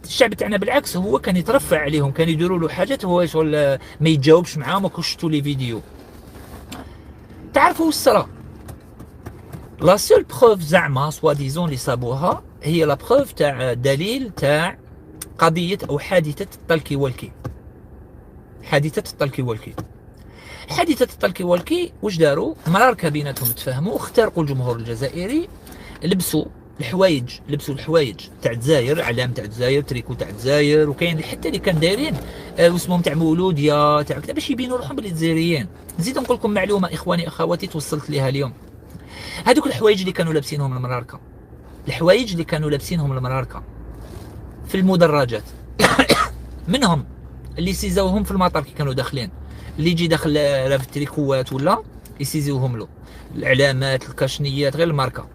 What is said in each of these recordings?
الشعب تاعنا بالعكس هو كان يترفع عليهم، كان يديروا له حاجات هو شغل ما يتجاوبش معاهم. كنت شفتوا لي فيديو. تعرفوا واش صرا؟ لا سول بروف زعما سوا ديزون اللي صابوها هي لا بروف تاع دليل تاع قضيه او حادثه الطلكي والكي. حادثه الطلكي والكي، حادثه الطلكي والكي واش داروا؟ مراركه بيناتهم تفاهموا، اخترقوا الجمهور الجزائري، لبسوا الحوايج تاع الجزائر، علام تاع الجزائر، تريكو تاع الجزائر، وكاين حتى اللي كان دايرين واسمهم تاع مولوديا تاع كذا باش يبينوا روحهم بلي جزائريين. نزيد نقول لكم معلومه اخواني اخواتي توصلت ليها اليوم. هذوك الحوايج اللي كانوا لابسينهم المراركه، الحوايج اللي كانوا لابسينهم المراركه في المدرجات منهم اللي سيزاوهم في المطار كي كانوا داخلين، اللي يجي داخل في التريكوات ولا يسيزيوهم له العلامات الكاشنيات غير الماركه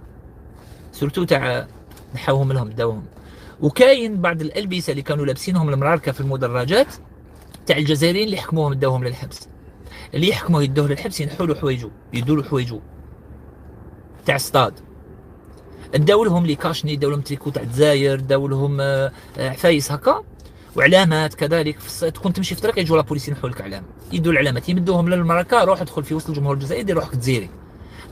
سورتو تاع نحاوهم لهم داوهم. وكاين بعض الالبسه اللي كانوا لابسينهم المراركه في المدرجات تاع الجزائريين اللي حكموهم داوهم للحبس، اللي يحكموه يدوه للحبس ينحوا له حوايجو، يدوا له حوايجو تاع ستاد، داو لهم لي كاشني، داو لهم تريكو تاع الجزائر، داو لهم عفايس هكا وعلامات كذلك. تكون تمشي في طريق يجوا لابوليس ينحوا لك علامه، يدوا العلامات يمدوهم للمركه، روح ادخل في وسط الجمهور الجزائري دير روحك جزائري،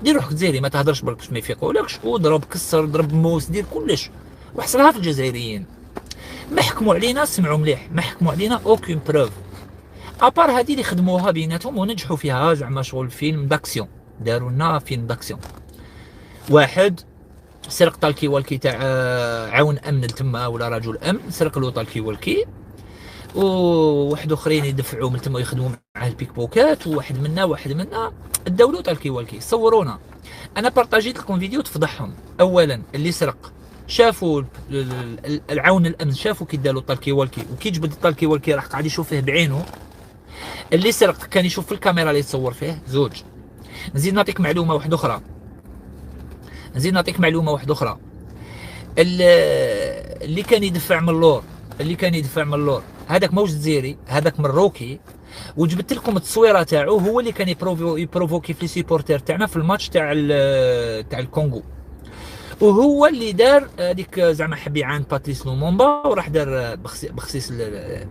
دير روحك جزائري، ما تهضرش برك باش ما يفيقولكش، وضرب كسر ضرب موس دير كلش. وحصلها في الجزائريين ما حكموا علينا، سمعوا مليح، ما حكموا علينا اوكين بروف ابار هذه اللي خدموها بيناتهم ونجحوا فيها، زعما شغل فيلم داكسيون، داروا لنا فيلم داكسيون. واحد سرق طالكي والكي تاع عون امن لتما ولا رجل امن، سرق له طالكي والكي، وواحد اخرين يدفعوا من تما يخدموا معاه البيك بوكات، وواحد منا داو له طالكي والكي. صورونا، انا بارطاجيت لكم فيديو تفضحهم. اولا اللي سرق شافوا العون الامن، شافوا كي داروا طالكي والكي، وكي جبد الطالكي والكي راح قاعد يشوف فيه بعينه. اللي سرق كان يشوف في الكاميرا اللي تصور فيه زوج. نزيد نعطيك معلومه واحده اخرى، اللي كان يدفع من اللور، هذاك موش جزيري، هذاك مروكي، وجبت لكم التصويره تاعو، هو اللي كان يبروفوكي في لي سيبورتير تاعنا في الماتش تاع الكونغو، وهو اللي دار هذيك زعما حب يعاند باتريس لومومبا، وراح دار بخصيص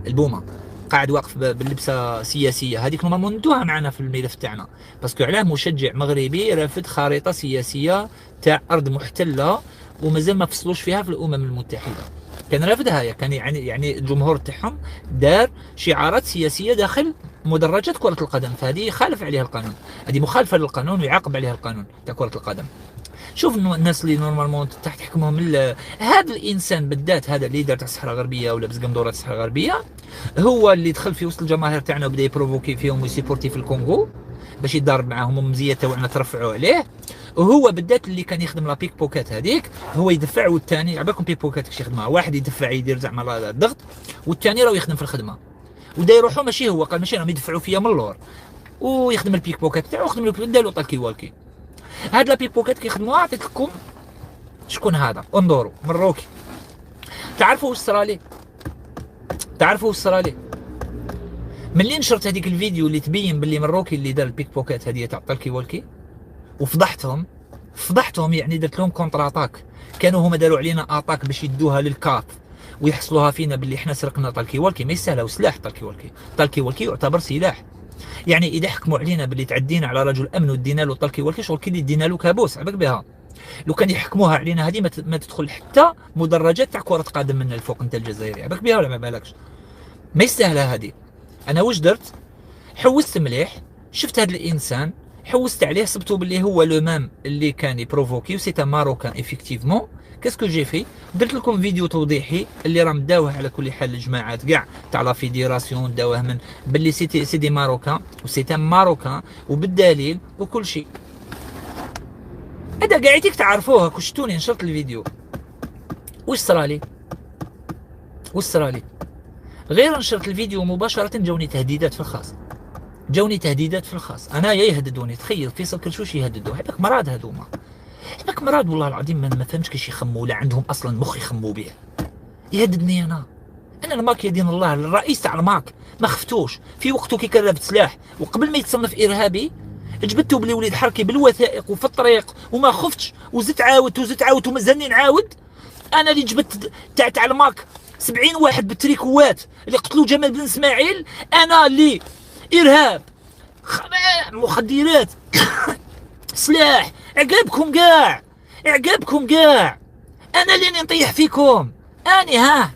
البومه، قاعد واقف باللبسه سياسيه. هذيك نورمالمون ندوها معنا في الملف تاعنا، باسكو علاه مشجع مغربي رافد خريطه سياسيه تاع ارض محتله ومازال ما فصلوش فيها في الامم المتحده، كان رافدها، كان يعني الجمهور تاعهم دار شعارات سياسيه داخل مدرجات كره القدم، فهذه خالف عليها القانون، هذه مخالفه للقانون ويعاقب عليها القانون تاع كره القدم. شوف الناس اللي نورمالمون تحت حكمهم هذا الانسان بالذات، هذا الليدر تاع الصحراء الغربيه ولا بزقندوره الصحراء الغربيه، هو اللي دخل في وسط الجماهير تاعنا وبدا يبروفوكي فيهم ويسيبورتي في الكونغو باش يضارب معاهم، ومزيه تاعنا ترفعوا عليه. وهو بالذات اللي كان يخدم لا بيك بوكات هذيك، هو يدفع، والثاني عبالكم بيك بوكات كيش يخدمها، واحد يدفع يدير زعما الضغط، والثاني راه يخدم في الخدمه ودا يروحوا، ماشي هو قال ماشي راهم يدفعوا فيا من اللور، ويخدم البيك بوكات تاعو، يخدم داروا طالكي والكي. هاد لا بيك بوكات كيخدموها، عطيت لكم شكون هذا، انظروا مروكي. تعرفوا واش صرالي؟ ملي نشرت هذيك الفيديو اللي تبين باللي مروكي اللي دار البيك بوكات هذه تاع طالكي والكي، وفضحتهم، يعني درت لهم كونتر اتاك، كانوا هما داروا علينا اتاك باش يدوها للكاف ويحصلوها فينا باللي احنا سرقنا طالكي والكي. ما يسهل، وسلاح طالكي والكي يعتبر سلاح، يعني اذا حكموا علينا باللي تعدينا على رجل امن ودينا له طالكي والكي، شغل كي دينا له كابوس عباك بها. لو كان يحكموها علينا هذه ما تدخل حتى مدرجات تاع كره قدم من الفوق انت الجزائري، عباك بها ولا ما بالكش؟ ما يستاهلها هذه. انا واش درت؟ حوست مليح، شفت هذا الانسان، حوست عليه، صبتو باللي هو لو مام اللي كان يبروفوكي، وسي ان ماروكان افيكتيفمون. كاسكو جي في، درت لكم فيديو توضيحي اللي راه داوه على كل حال الجماعات كاع تاع لا فيديراسيون، داوه من باللي سي دي ماروكان، وسي ان ماروكان، وبالدليل وكل شيء. هذا قاعديك تعرفوها، كون شفتوني نشرت الفيديو. واش صرالي؟ غير نشرت الفيديو مباشره جاوني تهديدات في الخاص، انا يهددوني. تخيل فيصل كرشوش يهددوه، هذاك مراد، هذوما هذاك مراد والله العظيم ما فهمتش كيش يخموا، لا عندهم اصلا مخ يخموا به. يهددني انا الماك يدين الله، الرئيس تاع الماك ما خفتوش في وقته كي كان لابس سلاح، وقبل ما يتصنف ارهابي جبدته بلي وليد حركي بالوثائق وفي الطريق وما خفتش، وزدت عاودت ومازالني نعاود. انا اللي جبت تاع الماك 70 واحد بالتريكوات اللي قتلوا جمال بن اسماعيل، انا اللي ارهاب مخدرات سلاح، عقابكم كاع، عقابكم كاع، انا اللي نطيح فيكم، اني ها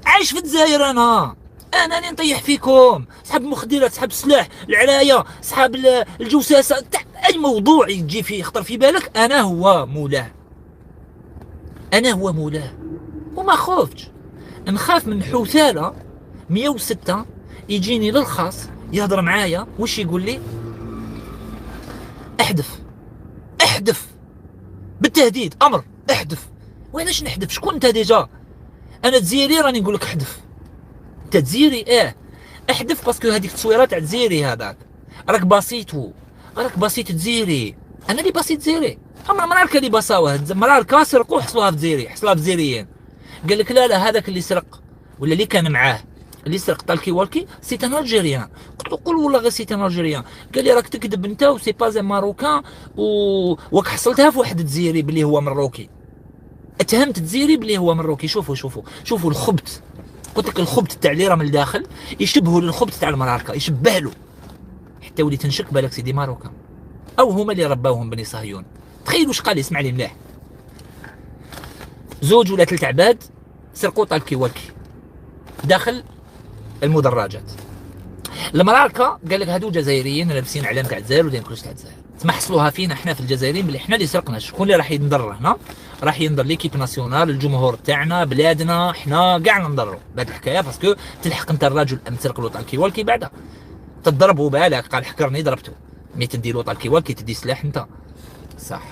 عايش في الجزائر، انا اللي نطيح فيكم، صحاب المخدرات، صحاب السلاح، العرايه، صحاب الجوساسه، اي موضوع يجي فيه يخطر في بالك انا هو مولاه، انا هو مولاه. وما خفتش، نخاف من حوثاله 106 يجيني للخاص يهضر معايا، وش يقول لي؟ احذف، احذف بالتهديد، امر احذف. وعلاش نحذف؟ شكون انت ديجا؟ انا تزيري راني نقول لك احذف. انت تزيري احذف، باسكو هذيك التصويره تاع تزيري هذاك راك باسيتو، راك باسيت تزيري، انا اللي باسيت تزيري. اما مراركه اللي باساوه مراركه سرقوا حصلوها في تزيري، حصلها في تزيريين. قال لك لا هذاك اللي سرق ولا اللي كان معاه اللي سرق طالكي والكي سي ان الجيريان. قلت له قول والله غير سي ان الجيريان. قال لي راك تكذب انت وسي با زي ماروكان وك حصلتها في واحد تزيري بلي هو مروكي، اتهمت تزيري بلي هو مروكي. شوفوا الخبث، قلت لك الخبث تاع اللي راه من الداخل يشبهوا للخبث تاع المراركه، يشبه له حتى وليت نشك بالك سيدي ماروكان او هما اللي رباوهم بني صهيون. تخيل واش قال لي، اسمع لي مليح. زوج ولا 3 عباد سرقوا طالكي والكي داخل المدرجات. المراركه قال لك هادو جزائريين لابسين علم تاع الجزائر ودايرين كلش تاع الجزائر، تما حصلوها فينا حنا في الجزائريين بلي حنا اللي سرقنا. شكون اللي راح ينضر هنا؟ راح ينضر ليكيب ناسيونال، الجمهور تاعنا، بلادنا، حنا كاع نضروا بهاد الحكايه. باسكو تلحق انت الرجل ام تسرق له طالكي والكي بعدا تضربوا بالك، قال حكرني ضربته، مي تدي له طالكي والكي تدي سلاح انت، صح؟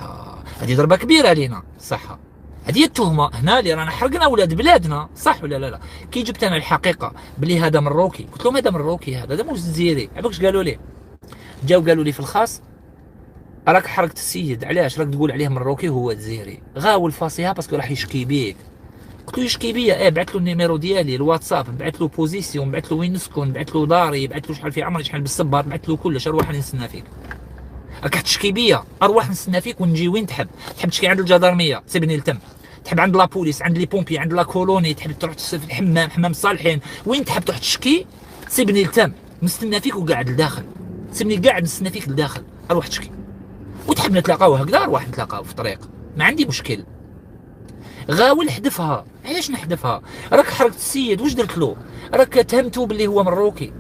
هذه ضربه كبيره علينا، صح؟ هذه التهمه هنا اللي رانا حرقنا ولاد بلادنا، صح ولا لا؟ كي جبت انا الحقيقه بلي هذا مروكي، قلت لهم هذا مروكي، هذا مش جزيري. عرفت واش قالوا لي؟ جاو قالوا لي في الخاص راك حرقت السيد، علاش راك تقول عليه مروكي وهو جزيري؟ غاول فاصيها باسكو راح يشكي بيك. قلت له يشكي بيا؟ بعثت له النيميرو ديالي، الواتساب، بعثت له بوزيسيون، بعثت له وين نسكن، بعثت له داري، بعثت له شحال في عمري، شحال بالصبار، بعثت له كلش. اروح نستنى فيك، راك تشكي بيا، اروح نستنى فيك ونجي وين تحب تشكي عند الجدرميه سيبني التم، تحب عند لابوليس، عند لي بومبي، عند لا كولوني، تحب تروح في الحمام، حمام الصالحين، وين تحب تروح تشكي سيبني التم، نستنى فيك وقاعد لداخل، سيبني قاعد نستنى فيك لداخل، اروح تشكي. وتحب نتلاقاو هكذا اروح نتلاقاو في الطريق، ما عندي مشكل. غاول حذفها. علاش نحذفها؟ راك حرقت السيد، واش درت له؟ راك تهمتو باللي هو مروكي.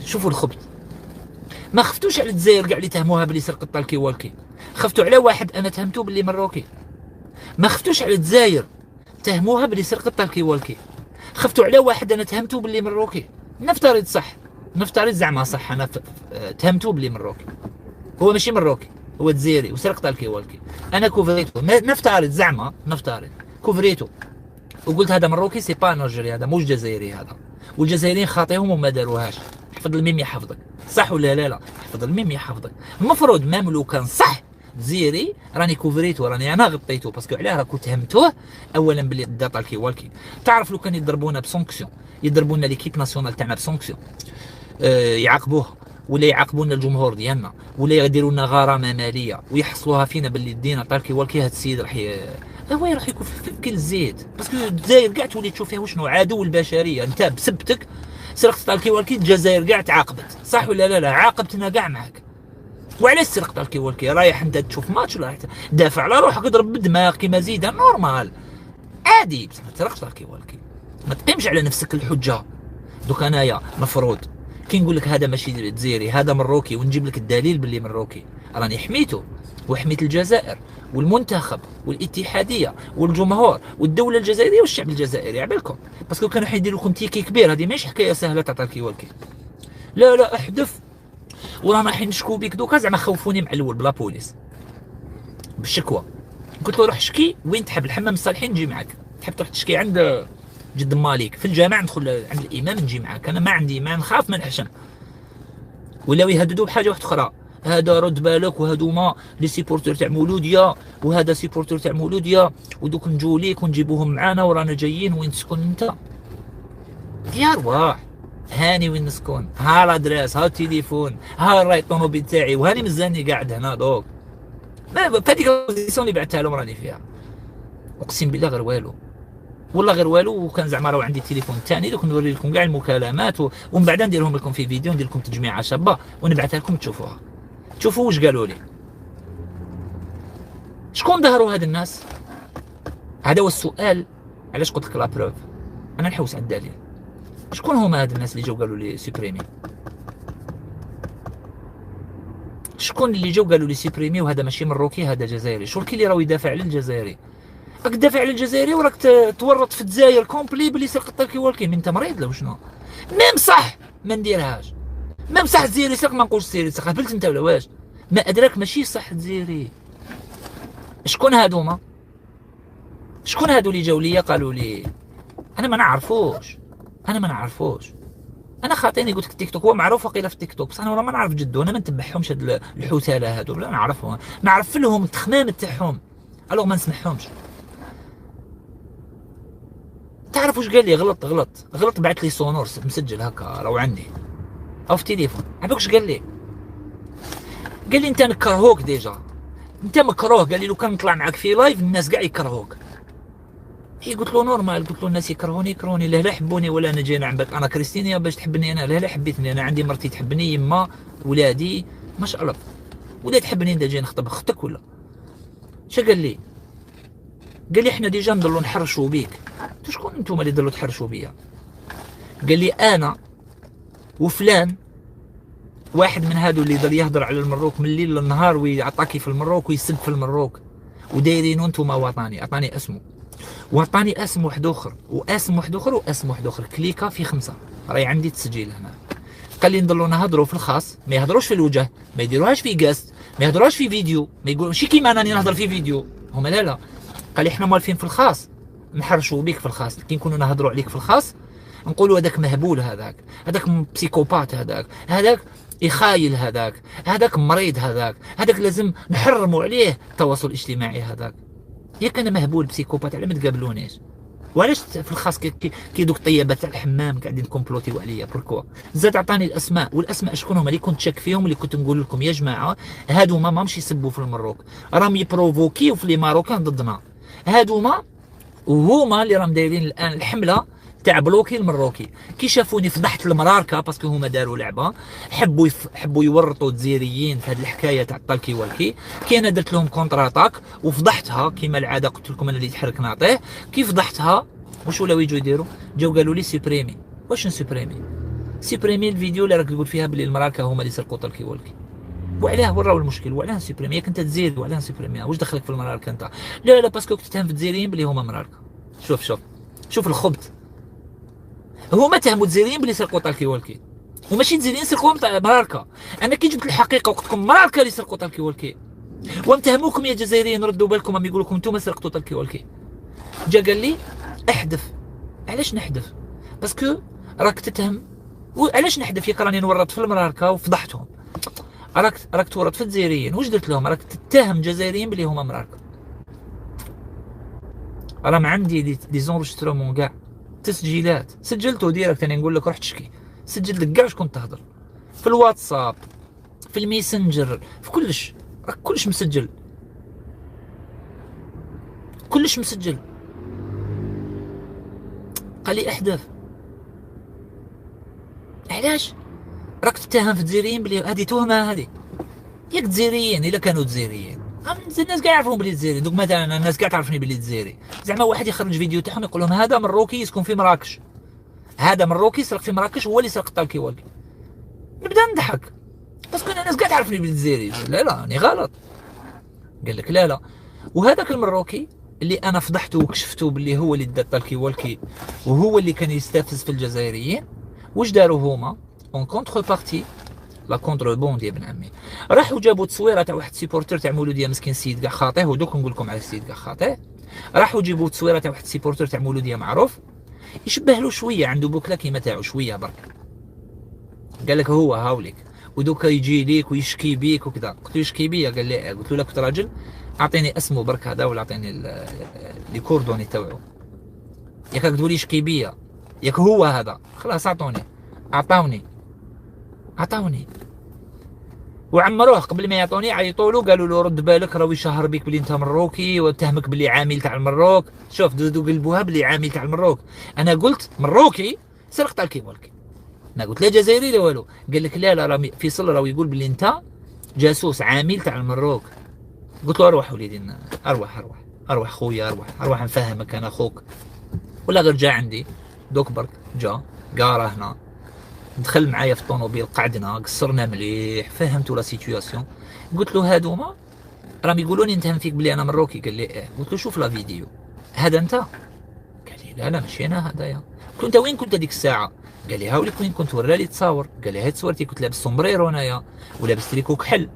شوفوا الخبث. ما خفتوش على الجزائر كاع اللي تهموها باللي سرقت طالكي والكي، خفتوا على واحد انا تهمتو باللي مروكي. ما خفتوش على الجزائر تهموها باللي سرقت طالكي والكي، خفتوا على واحد انا تهمتو باللي مروكي. نفترض صح، نفترض زعما صح، انا تهمتو باللي مروكي، هو ماشي مروكي، هو جزائري وسرق طالكي والكي. انا كوفريتو، نفترض زعما، نفترض كوفريتو وقلت هذا مروكي سي با نيجيري، هذا موش جزائري هذا، والجزائريين خاطيهم وما داروهاش. حفظ الميم يحفظك، صح ولا لا؟ حفظ الميم يحفظك. المفروض مام لو كان صح جزيري راني كوفريتو، راني انا غطيتو، باسكو علاه راكو تهمتوه اولا باللي دا طالكي والكي. تعرف لو كان يضربونا بسونكسيون، يضربونا ليكيب ناسيونال تاعنا بسونكسيون، يعاقبوه ولا يعاقبونا الجمهور ديالنا ولا يديروا لنا غرامه ماليه ويحصلوها فينا باللي دينا طالكي والكي، هذا السيد راح يكون في كل الزيت. باسكو الجزائر كاع تولي تشوف فيها وشنو عدو البشريه. انت بسبتك سرقت طالكي والكي، الجزائر كاع تعاقبت، صح ولا لا؟ عاقبتنا كاع معاك. وعلاش سرقت طالكي والكي؟ رايح انت تشوف ماتش ولا رايح دافع على روحك، اضرب بالدماغ كيما زيدان نورمال عادي، بصح ما تسرقش طالكي والكي، ما تقيمش على نفسك الحجه. دوك انايا مفروض كي نقول لك هذا ماشي جزيري هذا مروكي ونجيب لك الدليل باللي مروكي، راني حميته وحميت الجزائر والمنتخب والاتحاديه والجمهور والدوله الجزائريه والشعب الجزائري عبالكم، باسكو كانوا حيديروا لكم تيكي كبير. هذه ماشي حكايه سهله تاع طالكي والكي. لا احذف ورانا رايحين نشكو بك دوكا، زعما خوفوني مع الاول بلا بوليس بالشكوى. قلت له روح شكي وين تحب، الحمام الصالحين نجي معك، تحب تروح تشكي عند جد مالك في الجامع ندخل عند الامام نجي معك، انا ما عندي ما نخاف ما نحشم. ولاو يهددوا بحاجه واحده اخرى، هذا رد بالك وهادو ما لي سيبورتور تاع مولوديه وهذا سيبورتور تاع مولوديه ودوك نجوا ليك ونجيبوهم معانا ورانا جايين، وين تسكن انت؟ يا رواح هاني وين نسكن، ها لادريس، ها التليفون، ها الراي الطوموبيل تاعي، وهاني مزاني قاعد هنا دوك. ما فهاديك البوزيسيون اللي بعثتها لهم راني فيها، اقسم بالله غير والو. والله غير والو، وكان زعما راه عندي التليفون الثاني دوك نوري لكم كاع المكالمات ومن بعد نديرهم لكم في فيديو، ندير لكم تجميعه شابه ونبعثها لكم تشوفوها، تشوفوا واش قالوا لي. شكون ظهروا هاد الناس؟ هذا هو السؤال. علاش قلت لك لا بروف؟ انا نحوس على الدليل. شكون هما هاد الناس اللي جاو قالوا لي سوبريمي؟ شكون اللي جاو قالوا لي سوبريمي؟ وهذا ماشي مروكي، هذا جزائري. شركي اللي راهو يدافع على الجزائري. راك تدافع على الجزائري وراك تورط في الجزائر كومبلي بلي سرقت الكيوالكي. من انت مريض ولا شنو؟ ميم صح ما نديرهاش، ميم صح الجزائري سرق ما نقولش الجزائري سرق. هبلت انت ولا واش؟ ما ادراك ماشي صح الجزائري. شكون هادوما؟ شكون هادو اللي جاو ليا قالوا لي؟ انا ما نعرفوش، انا ما نعرفوش. انا خاطيني قلت لك التيك توك هو معروف وقيله في التيك توك، بصح انا والله ما نعرف جدو، انا ما نتبعهمش هاد الحثاله هادو، لا نعرفهم، نعرف لهم التخمام تاعهم الوغ ما نسمعهمش. تعرف واش قال لي؟ غلط بعث لي سونور مسجل هكا راهو عندي او في التليفون. عرفت واش قال لي؟ قال لي انت نكرهوك ديجا، انت مكروه. قال لي لو كان نطلع معاك في لايف الناس كاع يكرهوك. هي قلت له نورمال، قلت له الناس يكرهوني لا حبوني ولا انا جاي نعبك انا كريستينيا باش تحبني، انا لا حبيتني، انا عندي مرتي تحبني، يما ولادي ما شاء الله، ولا تحبني انت جاي نخطب اختك ولا شا؟ قال لي احنا ديجا نضلوا نحرشوا بيك. قلت شكون انتم اللي ضلوا تحرشوا بيا؟ قال لي انا وفلان، واحد من هادو اللي ضل يهضر على المروك من الليل للنهار ويعطاكي في المروك ويسب في المروك ودايرينو انتم وطني. عطاني اسمه وعطاني اسم واحد اخر واسم واحد اخر واسم واحد اخر، كليكا في 5 راهي عندي تسجيل هنا. قال لي نضلوا نهضروا في الخاص، ما يهضروش في الوجه، ما يديروهاش في قاست، ما يهضروهاش في فيديو، ما يقولوا ماشي كيما انا نهضر في فيديو هما لا. قال لي احنا موالفين في الخاص نحرشوا بيك في الخاص، كي نكونوا نهضروا عليك في الخاص نقولوا هذاك مهبول، هذاك بسيكوبات، هذاك يخايل، هذاك مريض، هذاك لازم نحرموا عليه التواصل الاجتماعي. هذاك ياك انا مهبول بسيكوبات، على ما تقابلونيش. وعلاش في الخاص كي دوك الطيبات تاع الحمام قاعدين كومبلوتيو عليا بركوا؟ زاد عطاني الاسماء، والاسماء شكون هما اللي كنت شاك فيهم، اللي كنت نقول لكم يا جماعه هادو ما ماهمش يسبوا في المروك، راهم يبروفوكيو في لي ماروكان ضدنا. هادوما وهما اللي راهم دايرين الان الحمله تاع بلوكي المروكي. كي شافوني فضحت المراركه باسكو هما داروا لعبه، حبوا يورطوا الجزائريين في هذه الحكايه تاع الطالكي والكي. كي انا درت لهم كونتر اتاك وفضحتها كيما العاده، قلت لكم انا اللي يتحرك نعطيه. كي فضحتها واش ولاو يجوا يديروا؟ جاو قالوا لي سوبريمي. واش نسوبريمي؟ سوبريمي الفيديو اللي راك تقول فيها بلي المراركه هما اللي سرقوا الطالكي والكي. وعلاه؟ وين راهو المشكل؟ وعلاه سوبريمي؟ ياك انت تزيد وعلاه سوبريمي؟ واش دخلك في المراركه انت؟ لا باسكو كنت تتهم في الجزائريين بلي هما مراركه. شوف الخبط. هما اتهموا الجزائريين بلي سرقوا طالكي والكي، وماشي الجزائريين سرقوهم مراركه. انا كي جبت الحقيقه وقلت لكم مراركه اللي سرقوا طالكي والكي، ومتهموكم يا جزائريين ردوا بالكم عم يقول لكم انتم سرقتوا طالكي والكي. جا قال لي احذف. علاش نحذف؟ باسكو راك تتهم. علاش نحذف؟ ياك راني نورط في المراركه وفضحتهم. راك تورط في الجزائريين. واش درت لهم؟ راك تتهم الجزائريين بلي هما مراركه. راه عندي دي زونجسترومون كاع، تسجيلات سجلته ديريكت. انا نقول لك روح تشكي، سجلت لك كاع واش كنت تهضر في الواتساب، في الميسنجر، في كلش، راك كلش مسجل، كلش مسجل. قال لي احذف. علاش؟ راك تتهم في الجزائريين بلي هذه تهمه. هذه ياك الجزائريين الا كانوا جزائريين، الناس كاع يعرفون بلي الجزائري. دوك مثلا الناس كاع تعرفني بلي الجزائري، زعما واحد يخرج فيديو تاعهم يقول لهم هذا مروكي يسكن في مراكش، هذا مروكي سرق في مراكش، هو اللي سرق الطالكي والكي. نبدا نضحك باسكو الناس كاع تعرفني بلي الجزائري. لا راني غلط. قال لك لا. وهذاك المروكي اللي انا فضحته وكشفته باللي هو اللي دا الطالكي والكي وهو اللي كان يستفز في الجزائريين، واش داروا هما؟ اون كونتر بارتي، لا كونتر بوند يا ابن عمي، راحوا جابوا تصويره تاع واحد سيبورتر تاع مولوديه مسكين السيد كاع خاطئ، ودوك نقول لكم على السيد كاع خاطئ. راحوا جيبوا تصويره تاع واحد سيبورتر تاع مولوديه معروف، يشبه له شويه، عنده بوكله كيما تاعو شويه برك. قال لك هو هاوليك، ودوكا يجي ليك ويشكي بيك وكذا. قلت له يشكي بيا؟ قال لي قلت له لا كنت راجل اعطيني اسمه برك هذا ولا اعطيني لي كوردوني تاعو. ياك تقول يشكي بيا، ياك هو هذا خلاص اعطوني. وعمروه قبل ما يعطوني، عيطوا له قالوا له رد بالك راهو يشهر بك بلي انت مروكي واتهمك بلي عامل تاع المروك. شوف زادوا قلبوها بلي عامل تاع المروك. انا قلت مروكي سرقت الكيمولكي، انا قلت لا جزائري لا والو. قال لك لا لا راه فيصل راهو يقول بلي انت جاسوس عامل تاع المروك. قلت له اروح وليدي، اروح اروح اروح خويا، اروح اروح نفهمك انا اخوك. ولا غير جا عندي دوك برك، جا قارا هنا، دخل معايا في الطوموبيل، قعدنا قصرنا مليح، فهمتو لا سيتوياسيون. قلت له هادوما راهم يقولوني نتهم فيك بلي انا مروكي. قال لي ايه. قلت له شوف لا فيديو، هذا انت؟ قال لي لا لا ماشي انا هذايا. قلت له انت وين كنت هذيك الساعه؟ قال لي هاوليك وين كنت، ورالي تصاور. قال لي هاد صورتي كنت لابس سومبريرو انايا ولابس تريكو كحل،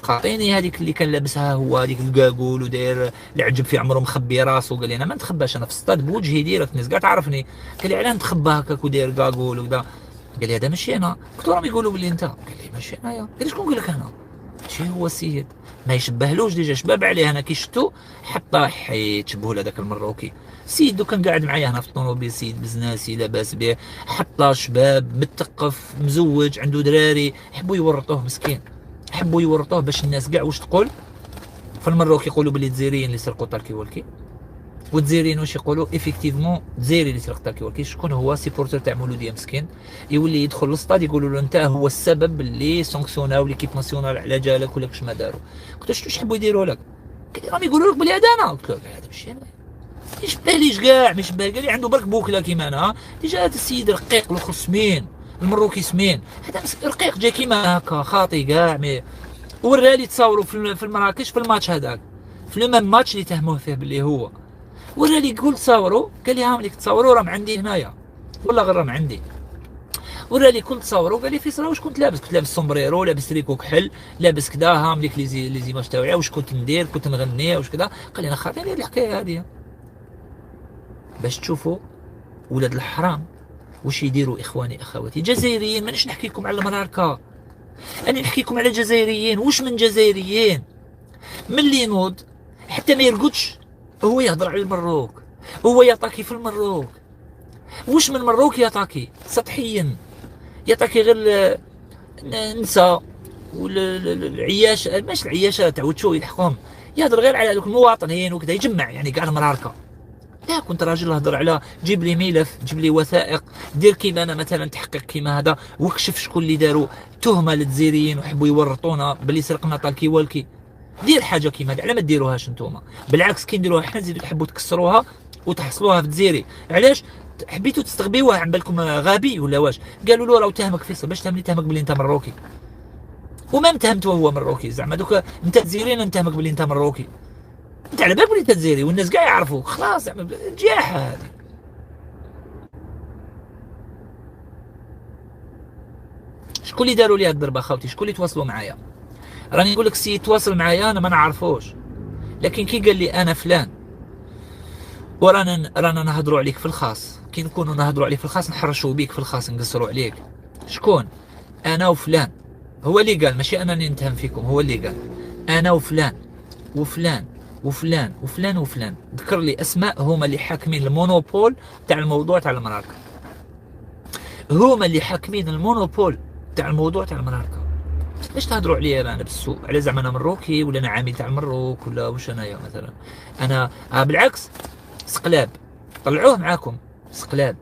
عطيني هذيك اللي كان لابسها هو، هذيك الكاكول وداير العجب في عمره مخبي راسه. قال لي انا ما نتخباش، انا في الصطاد بوجهي ديرك، الناس كاع تعرفني. قال لي علاه نتخبى هكاك وداير كاكول وكذا؟ قال لي هذا ماشي انا. قلت له راهم يقولوا بلي انت. قال لي ماشي انايا. قال لي شكون قال لك انا؟ ماشي هو السيد، ما يشبهلوش ديجا، شباب عليه. انا كي شفتو حتى حيت شبهو لهذاك المروكي. سيد كان قاعد معايا هنا في الطوموبيل، سيد بزناسي لاباس به، حتى شباب متثقف مزوج عنده دراري، حبوا يورطوه مسكين، حبوا يورطوه باش الناس كاع واش تقول في المروك. يقولوا بلي الجزائريين اللي سرقوا طالكي والكي، والجزائريين واش يقولوا افيكتيفمون الجزائري اللي سرق طالكي والكي. شكون هو؟ سيبورتر تاع مولوديه مسكين، يولي يدخل للسطاد يقولوا له انت هو السبب اللي سانكسيوناو ليكيب ناسيونال على جالك ولا كش ما داروا. قلت له شنو يحبوا يديروا لك؟ قال لي راهم يقولوا لك بلي هذا انا. قلت له هذا ماشي انا، ما يشبهليش كاع، ما يشبه. قال لي عنده برك بوكله كيما انا. ديجا هذا السيد رقيق، الاخر سمين، المروكي سمين، هذا رقيق جا كيما هكا خاطي كاع. ورالي تصاوروا في المراكش في الماتش هذاك، في لو ميم ماتش اللي تهموه فيه باللي هو. ورالي يقول تصاوروا، قال لي هاهم ليك تصاوروا راهم عندي هنايا، والله غير راهم عندي. ورالي كل تصاوروا، قال لي فيصل واش كنت لابس؟ كنت لابس سومبريرو، لابس تريكو كحل، لابس كذا، هاهم ليك لي زيماج تاوعي، واش كنت ندير؟ كنت نغني واش كذا. قال لي انا خاطيني الحكايه هذه باش تشوفوا ولاد الحرام واش يديروا. اخواني اخواتي جزائريين، مانيش نحكي لكم على المراركه، انا نحكي لكم على جزائريين. واش من جزائريين ملي ينوض حتى ما يرقدش هو يهضر على المروك، هو يعطاكي في المروك. واش من مروك يعطاكي سطحيا، يعطاكي غير النساء والعياش، ماشي العياشات تعود شو يلحقهم، يهضر غير على ذوك المواطنين وكذا، يجمع يعني كاع المراركه. لا كنت راجل نهضر على جيب لي ملف، جيب لي وثائق، دير كيما انا مثلا تحقق كيما هذا، واكشف شكون اللي داروا تهمه للجزائريين وحبوا يورطونا باللي سرقنا طالكي والكي. دير حاجه كيما هذه، على ما ديروهاش نتوما؟ بالعكس كي نديروها حنا نزيدو تحبوا تكسروها وتحصلوها في الجزائري. علاش؟ حبيتوا تستغبيوه، عن بالكم غبي ولا واش؟ قالوا له راه تهمك فيصل، باش تهمني؟ تهمك باللي انت مروكي، وما متهمته هو مروكي. زعما دوك انت جزائري نتهمك باللي انت مروكي، انت على بالك بلي انت جزائري والناس كاع يعرفوك، خلاص زعما جياحه هذه. شكون اللي داروا لي هاد الضربه خاوتي؟ شكون اللي تواصلوا معايا؟ راني نقول لك السيد تواصل معايا انا ما نعرفوش، لكن كي قال لي انا فلان رانا نهضروا عليك في الخاص، كي نكونوا نهضروا عليك في الخاص نحرشوا بيك في الخاص نقصروا عليك. شكون؟ انا وفلان. هو اللي قال، ماشي انا اللي نتهم فيكم، هو اللي قال انا وفلان وفلان وفلان وفلان وفلان. ذكر لي اسماء هما اللي حاكمين المونوبول تاع الموضوع تاع المراكه، هما اللي حاكمين المونوبول تاع الموضوع تاع المراكه. ليش تهضروا عليا انا بالسوء؟ على زعما انا مروكي ولا انا عامل تاع المروك ولا واش انايا مثلا؟ انا بالعكس، سقلاب طلعوه معاكم، سقلاب